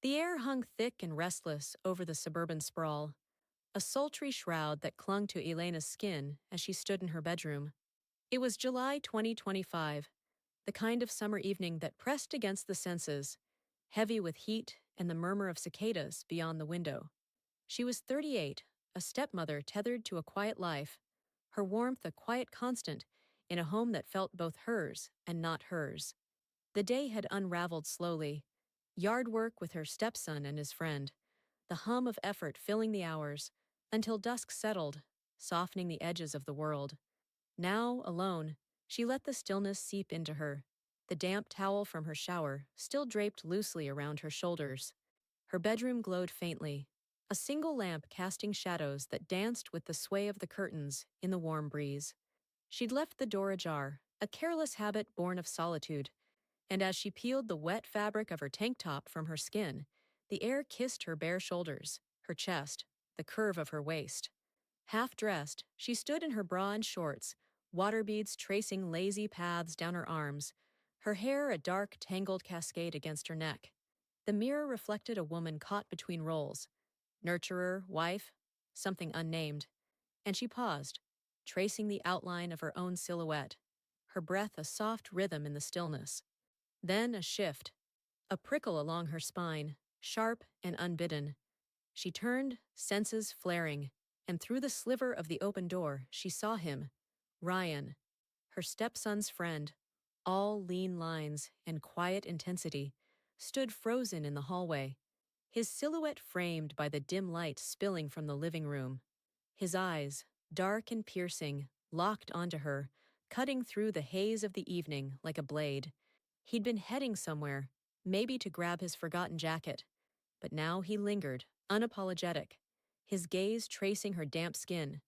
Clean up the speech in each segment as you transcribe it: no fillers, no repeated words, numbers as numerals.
The air hung thick and restless over the suburban sprawl, a sultry shroud that clung to Elena's skin as she stood in her bedroom. It was July 2025, the kind of summer evening that pressed against the senses, heavy with heat and the murmur of cicadas beyond the window. She was 38, a stepmother tethered to a quiet life, her warmth a quiet constant in a home that felt both hers and not hers. The day had unraveled slowly, yard work with her stepson and his friend, the hum of effort filling the hours, until dusk settled, softening the edges of the world. Now, alone, she let the stillness seep into her, the damp towel from her shower still draped loosely around her shoulders. Her bedroom glowed faintly, a single lamp casting shadows that danced with the sway of the curtains in the warm breeze. She'd left the door ajar, a careless habit born of solitude, and as she peeled the wet fabric of her tank top from her skin, the air kissed her bare shoulders, her chest, the curve of her waist. Half dressed, she stood in her bra and shorts, water beads tracing lazy paths down her arms, her hair a dark, tangled cascade against her neck. The mirror reflected a woman caught between roles, nurturer, wife, something unnamed, and she paused, tracing the outline of her own silhouette, her breath a soft rhythm in the stillness. Then a shift, a prickle along her spine, sharp and unbidden. She turned, senses flaring, and through the sliver of the open door she saw him, Ryan, her stepson's friend, all lean lines and quiet intensity, stood frozen in the hallway, his silhouette framed by the dim light spilling from the living room. His eyes, dark and piercing, locked onto her, cutting through the haze of the evening like a blade. He'd been heading somewhere, maybe to grab his forgotten jacket, but now he lingered, unapologetic, his gaze tracing her damp skin,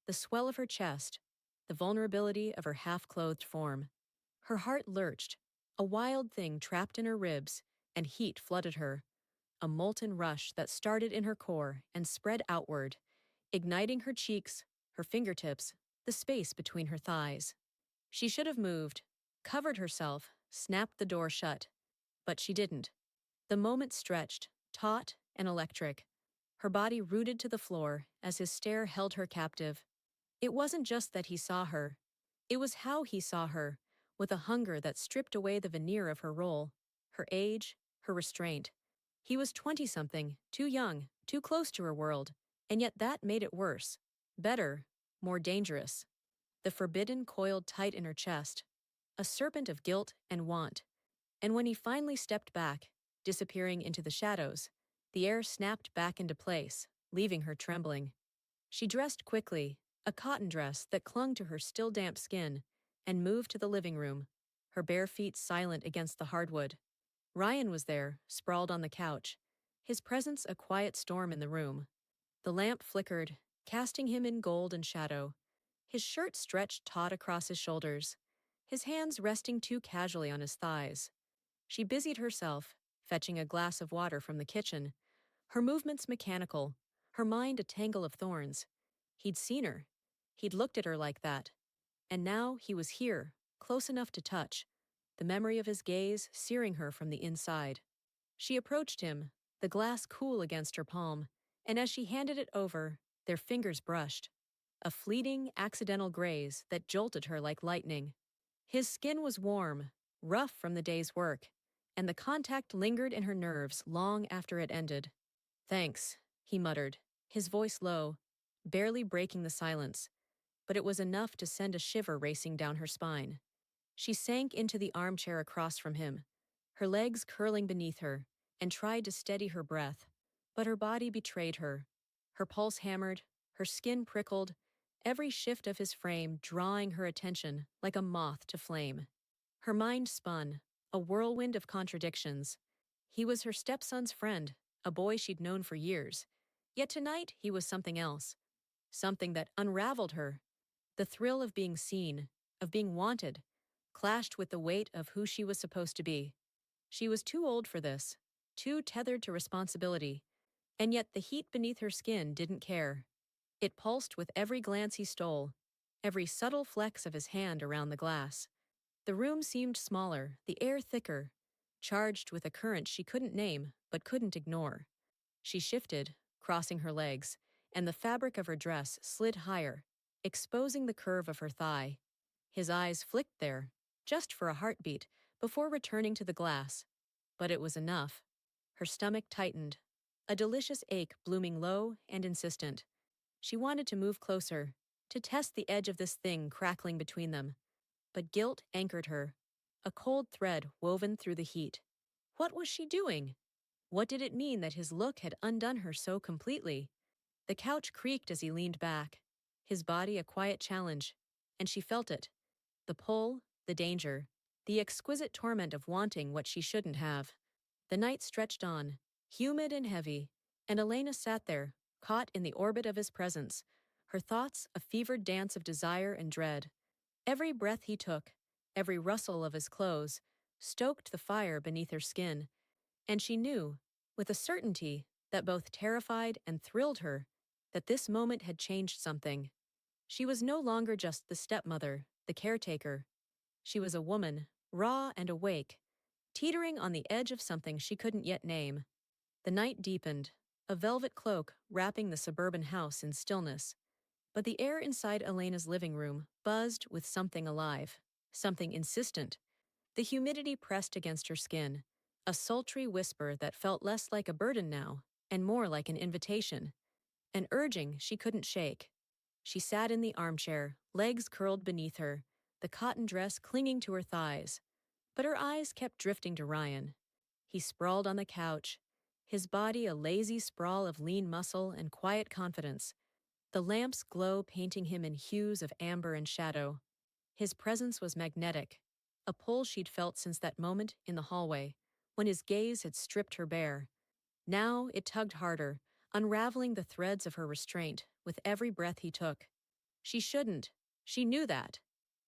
the swell of her chest, the vulnerability of her half-clothed form. Her heart lurched, a wild thing trapped in her ribs, and heat flooded her, a molten rush that started in her core and spread outward, igniting her cheeks, her fingertips, the space between her thighs. She should have moved, covered herself, snapped the door shut. But she didn't. The moment stretched, taut and electric, her body rooted to the floor as his stare held her captive. It wasn't just that he saw her. It was how he saw her, with a hunger that stripped away the veneer of her role, her age, her restraint. He was 20-something, too young, too close to her world, and yet that made it worse, better, more dangerous. The forbidden coiled tight in her chest, a serpent of guilt and want. And when he finally stepped back, disappearing into the shadows, the air snapped back into place, leaving her trembling. She dressed quickly, a cotton dress that clung to her still damp skin, and moved to the living room, her bare feet silent against the hardwood. Ryan was there, sprawled on the couch, his presence a quiet storm in the room. The lamp flickered, casting him in gold and shadow. His shirt stretched taut across his shoulders, his hands resting too casually on his thighs. She busied herself, fetching a glass of water from the kitchen, her movements mechanical, her mind a tangle of thorns. He'd seen her. He'd looked at her like that. And now he was here, close enough to touch, the memory of his gaze searing her from the inside. She approached him, the glass cool against her palm, and as she handed it over, their fingers brushed. A fleeting, accidental graze that jolted her like lightning. His skin was warm, rough from the day's work, and the contact lingered in her nerves long after it ended. "Thanks," he muttered, his voice low, barely breaking the silence, but it was enough to send a shiver racing down her spine. She sank into the armchair across from him, her legs curling beneath her, and tried to steady her breath, but her body betrayed her. Her pulse hammered, her skin prickled, every shift of his frame drawing her attention like a moth to flame. Her mind spun, a whirlwind of contradictions. He was her stepson's friend, a boy she'd known for years. Yet tonight he was something else, something that unraveled her. The thrill of being seen, of being wanted, clashed with the weight of who she was supposed to be. She was too old for this, too tethered to responsibility, and yet the heat beneath her skin didn't care. It pulsed with every glance he stole, every subtle flex of his hand around the glass. The room seemed smaller, the air thicker, charged with a current she couldn't name, but couldn't ignore. She shifted, crossing her legs, and the fabric of her dress slid higher, exposing the curve of her thigh. His eyes flicked there, just for a heartbeat, before returning to the glass. But it was enough. Her stomach tightened, a delicious ache blooming low and insistent. She wanted to move closer, to test the edge of this thing crackling between them. But guilt anchored her, a cold thread woven through the heat. What was she doing? What did it mean that his look had undone her so completely? The couch creaked as he leaned back, his body a quiet challenge, and she felt it. The pull, the danger, the exquisite torment of wanting what she shouldn't have. The night stretched on, humid and heavy, and Elena sat there, caught in the orbit of his presence, her thoughts a fevered dance of desire and dread. Every breath he took, every rustle of his clothes, stoked the fire beneath her skin, and she knew, with a certainty that both terrified and thrilled her, that this moment had changed something. She was no longer just the stepmother, the caretaker. She was a woman, raw and awake, teetering on the edge of something she couldn't yet name. The night deepened, a velvet cloak wrapping the suburban house in stillness. But the air inside Elena's living room buzzed with something alive, something insistent. The humidity pressed against her skin, a sultry whisper that felt less like a burden now and more like an invitation, an urging she couldn't shake. She sat in the armchair, legs curled beneath her, the cotton dress clinging to her thighs. But her eyes kept drifting to Ryan. He sprawled on the couch, his body a lazy sprawl of lean muscle and quiet confidence, the lamp's glow painting him in hues of amber and shadow. His presence was magnetic, a pull she'd felt since that moment in the hallway, when his gaze had stripped her bare. Now it tugged harder, unraveling the threads of her restraint with every breath he took. She shouldn't. She knew that.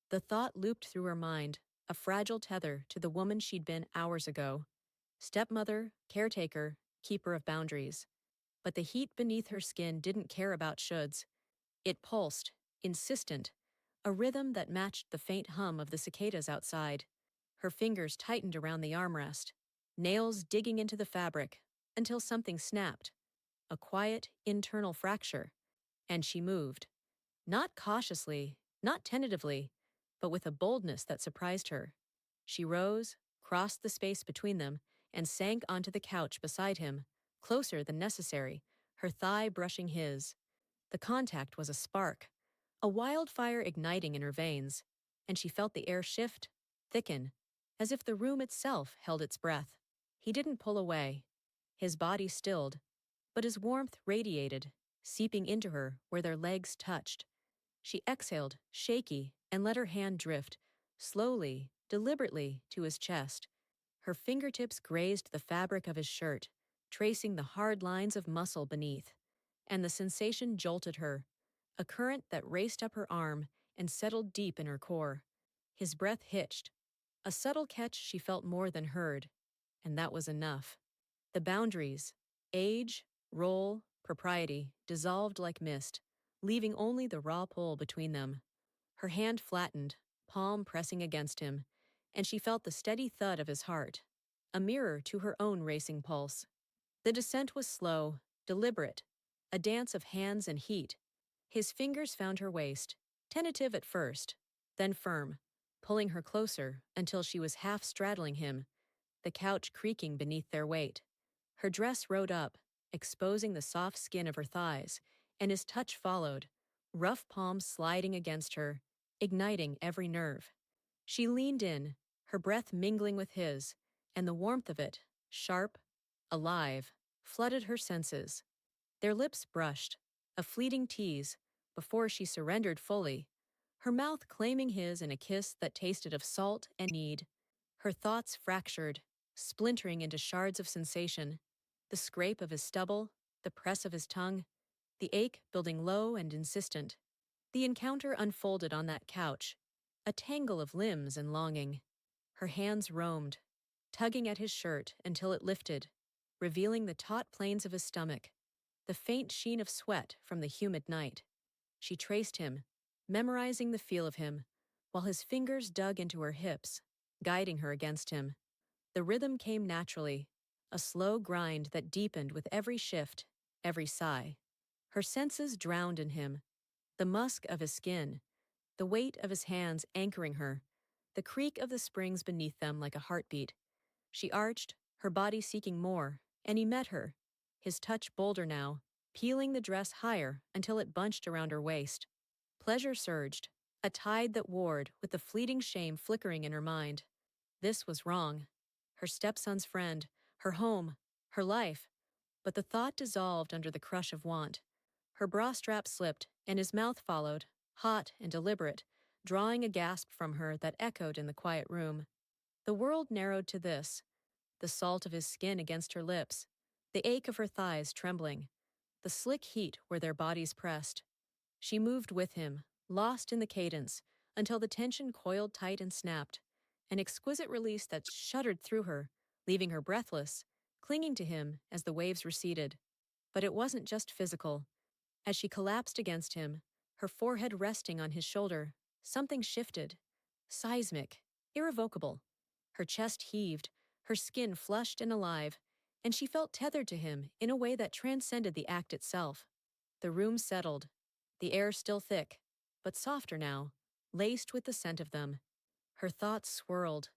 The thought looped through her mind, a fragile tether to the woman she'd been hours ago. Stepmother, caretaker, keeper of boundaries. But the heat beneath her skin didn't care about shoulds. It pulsed, insistent, a rhythm that matched the faint hum of the cicadas outside. Her fingers tightened around the armrest, nails digging into the fabric, until something snapped. A quiet, internal fracture. And she moved. Not cautiously, not tentatively, but with a boldness that surprised her. She rose, crossed the space between them, and sank onto the couch beside him, closer than necessary, her thigh brushing his. The contact was a spark, a wildfire igniting in her veins, and she felt the air shift, thicken, as if the room itself held its breath. He didn't pull away. His body stilled, but his warmth radiated, seeping into her where their legs touched. She exhaled, shaky, and let her hand drift, slowly, deliberately, to his chest. Her fingertips grazed the fabric of his shirt, tracing the hard lines of muscle beneath. And the sensation jolted her, a current that raced up her arm and settled deep in her core. His breath hitched, a subtle catch she felt more than heard, and that was enough. The boundaries, age, role, propriety, dissolved like mist, leaving only the raw pull between them. Her hand flattened, palm pressing against him, and she felt the steady thud of his heart, a mirror to her own racing pulse. The descent was slow, deliberate, a dance of hands and heat. His fingers found her waist, tentative at first, then firm, pulling her closer until she was half straddling him, the couch creaking beneath their weight. Her dress rode up, exposing the soft skin of her thighs, and his touch followed, rough palms sliding against her, igniting every nerve. She leaned in, her breath mingling with his, and the warmth of it, sharp, alive, flooded her senses. Their lips brushed, a fleeting tease, before she surrendered fully, her mouth claiming his in a kiss that tasted of salt and need. Her thoughts fractured, splintering into shards of sensation, the scrape of his stubble, the press of his tongue, the ache building low and insistent. The encounter unfolded on that couch, a tangle of limbs and longing. Her hands roamed, tugging at his shirt until it lifted, revealing the taut planes of his stomach, the faint sheen of sweat from the humid night. She traced him, memorizing the feel of him, while his fingers dug into her hips, guiding her against him. The rhythm came naturally, a slow grind that deepened with every shift, every sigh. Her senses drowned in him, the musk of his skin, the weight of his hands anchoring her, the creak of the springs beneath them like a heartbeat. She arched, her body seeking more, and he met her, his touch bolder now, peeling the dress higher until it bunched around her waist. Pleasure surged, a tide that warred with the fleeting shame flickering in her mind. This was wrong. Her stepson's friend, her home, her life. But the thought dissolved under the crush of want. Her bra strap slipped, and his mouth followed, hot and deliberate, drawing a gasp from her that echoed in the quiet room. The world narrowed to this: the salt of his skin against her lips, the ache of her thighs trembling, the slick heat where their bodies pressed. She moved with him, lost in the cadence, until the tension coiled tight and snapped, an exquisite release that shuddered through her, leaving her breathless, clinging to him as the waves receded. But it wasn't just physical. As she collapsed against him, her forehead resting on his shoulder, something shifted. Seismic, irrevocable. Her chest heaved, her skin flushed and alive, and she felt tethered to him in a way that transcended the act itself. The room settled, the air still thick, but softer now, laced with the scent of them. Her thoughts swirled,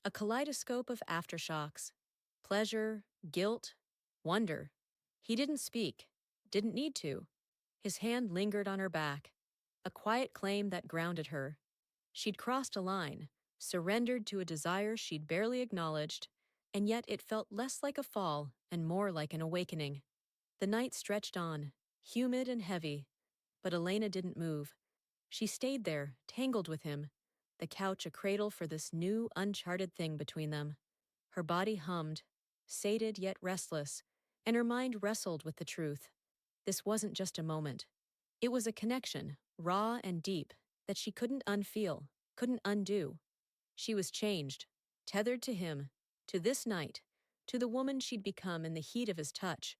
a kaleidoscope of aftershocks. Pleasure, guilt, wonder. He didn't speak, didn't need to. His hand lingered on her back, a quiet claim that grounded her. She'd crossed a line, surrendered to a desire she'd barely acknowledged, and yet it felt less like a fall and more like an awakening. The night stretched on, humid and heavy, but Elena didn't move. She stayed there, tangled with him, the couch a cradle for this new, uncharted thing between them. Her body hummed, sated yet restless, and her mind wrestled with the truth. This wasn't just a moment. It was a connection, raw and deep, that she couldn't unfeel, couldn't undo. She was changed, tethered to him, to this night, to the woman she'd become in the heat of his touch.